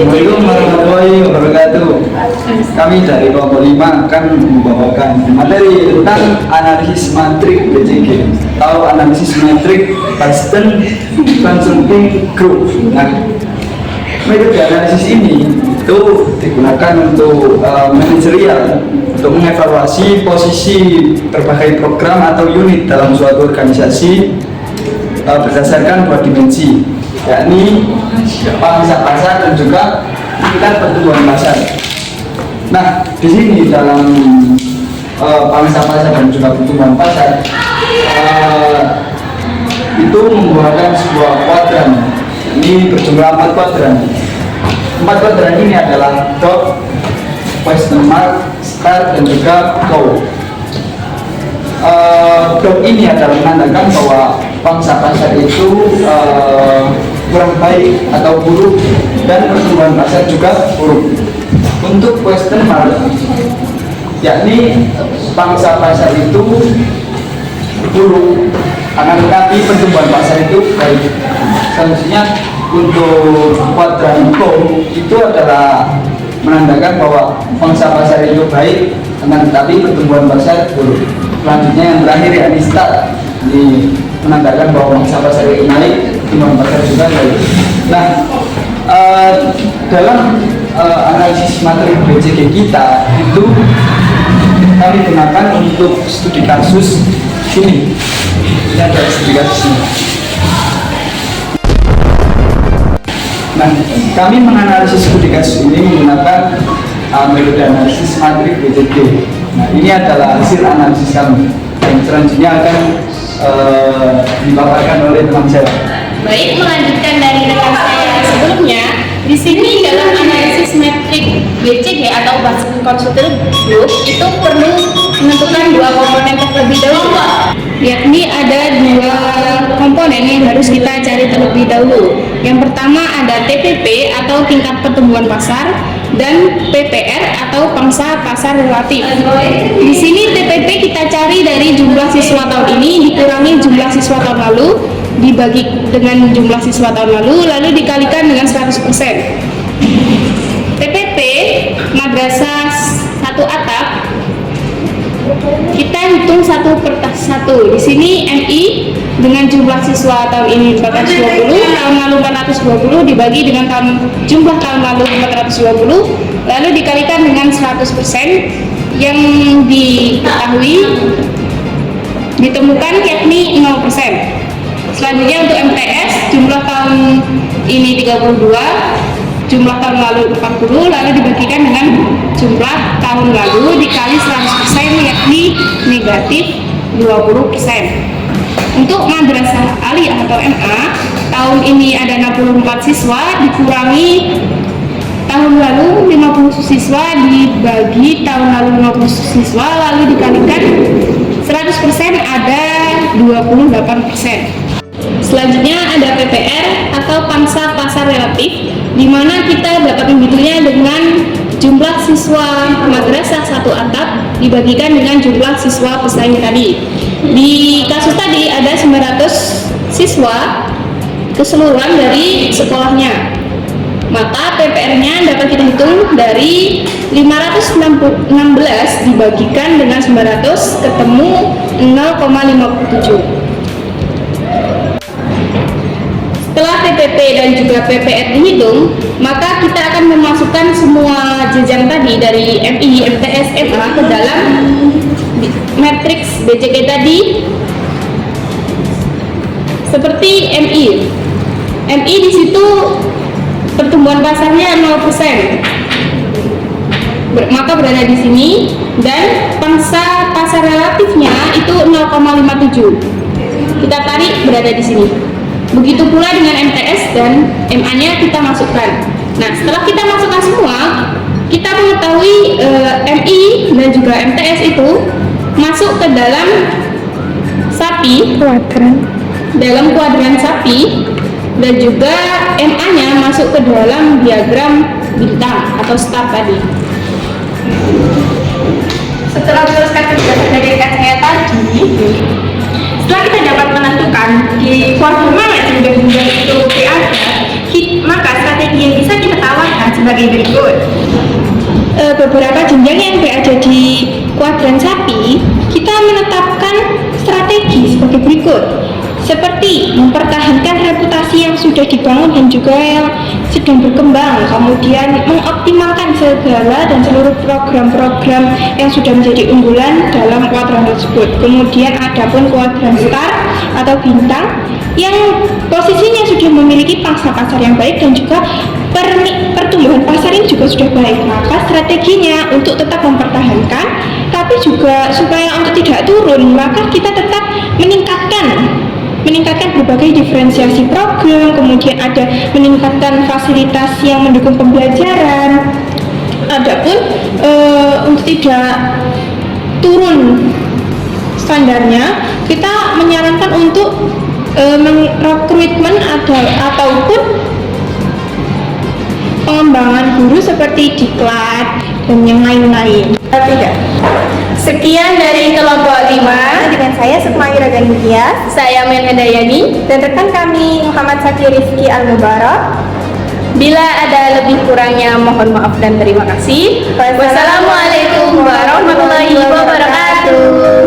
Assalamualaikum warahmatullahi wabarakatuh. Kami dari kelompok 5 akan membawakan materi tentang analisis matrik BCG atau analisis matrik Boston Consulting Group. Nah, metode analisis ini itu digunakan untuk manajerial, untuk mengevaluasi posisi berbagai program atau unit dalam suatu organisasi berdasarkan dua dimensi, yakni pangsa pasar dan juga tingkat pertumbuhan pasar. Nah, di sini dalam pangsa pasar dan juga pertumbuhan pasar itu membuahkan sebuah kuadran. Ini berjumlah 4 kuadran. 4 kuadran ini adalah dot, question mark, star, dan juga flow. Dot ini adalah menandakan bahwa pangsa pasar itu kurang baik atau buruk, dan pertumbuhan pasar juga buruk. Untuk question mark, yakni pangsa pasar itu buruk, akan tetapi pertumbuhan pasar itu baik. Selanjutnya untuk kuadran flow itu adalah menandakan bahwa pangsa pasar itu baik, akan tetapi pertumbuhan pasar buruk. Selanjutnya yang terakhir yakni star, ini menandakan bahwa pangsa pasar itu naik, pertumbuhan pasar juga baik. Nah, dalam analisis materi BCG kita itu kami gunakan untuk studi kasus ini. Ini ada studi kasus ini. Nah, kami menganalisis studi kasus ini menggunakan metode analisis matrik BCG. Nah, ini adalah hasil analisis kami. Yang selanjutnya akan dipaparkan oleh teman saya. Baik, melanjutkan dari rekan saya sebelumnya, di sini dalam analisis metrik BCG atau Boston Consulting Group itu perlu menentukan dua komponen terlebih dahulu, yakni ada dua komponen yang harus kita cari terlebih dahulu. Yang pertama ada TPP atau tingkat pertumbuhan pasar, dan PPR atau pangsa pasar relatif. Di sini TPP kita cari dari jumlah siswa tahun ini dikurangi jumlah siswa tahun lalu, dibagi dengan jumlah siswa tahun lalu dikalikan dengan 100%. TPP madrasah satu atap kita hitung satu per satu. Di sini MI dengan jumlah siswa tahun ini 420, tahun lalu 420 dibagi dengan jumlah tahun lalu 420, lalu dikalikan dengan 100% yang diketahui ditemukan yakni 0%. Selanjutnya untuk MTS jumlah tahun ini 32, jumlah tahun lalu 40, lalu dibagikan dengan jumlah tahun lalu dikali 100% yakni negatif 20%. Untuk madrasah aliyah atau MA tahun ini ada 64 siswa dikurangi tahun lalu 50 siswa dibagi tahun lalu 50 siswa lalu dikalikan 100% ada 28%. Selanjutnya ada PPR atau pangsa pasar relatif, di mana kita dapat menghitungnya dengan jumlah siswa madrasah satu atap dibagikan dengan jumlah siswa pesaing tadi. Di kasus tadi ada 900 siswa keseluruhan dari sekolahnya, maka PPR-nya dapat kita hitung dari 516 dibagikan dengan 900 ketemu 0,57. Setelah TPP dan juga PPR dihitung, maka kita akan memasukkan semua jenjang tadi dari MI, MTS, MA ke dalam matriks BCG tadi seperti MI. MI di situ pertumbuhan pasarnya 0%, maka berada di sini, dan pangsa pasar relatifnya itu 0,57. Kita tarik berada di sini. Begitu pula dengan MTS dan MA-nya kita masukkan. Nah, setelah kita masukkan semua, kita mengetahui MI dan juga MTS itu masuk ke dalam dalam kuadran sapi, dan juga MA-nya masuk ke dalam diagram bintang atau star tadi. Setelah meneruskan penjelasan dari rekan saya tadi, setelah kita dapat menentukan di kuadran mana yang sudah itu ada, maka strategi yang bisa kita tawarkan hari berikut. Beberapa jenjang yang berada di kuadran sapi, kita menetapkan strategi sebagai berikut. Seperti mempertahankan reputasi yang sudah dibangun dan juga yang sedang berkembang, kemudian mengoptimalkan segala dan seluruh program-program yang sudah menjadi unggulan dalam kuadran tersebut. Kemudian ada pun kuadran star atau bintang yang posisinya sudah memiliki pangsa pasar yang baik dan juga pertumbuhan pasar ini juga sudah baik. Maka strateginya untuk tetap mempertahankan, tapi juga supaya untuk tidak turun, maka kita tetap meningkatkan berbagai diferensiasi program, kemudian ada meningkatkan fasilitas yang mendukung pembelajaran. Adapun untuk tidak turun standarnya, kita menyarankan untuk merekrutmen ataupun pengembangan guru seperti diklat dan yang lain-lain. Tidak. Sekian dari kelompok 5. Dengan saya Sukma Iragan Mutia Saya Melda Dayani. dan rekan kami Muhammad Saki Rizky Al-Mubarak. Bila ada lebih kurangnya mohon maaf dan terima kasih. Wassalamualaikum warahmatullahi wabarakatuh.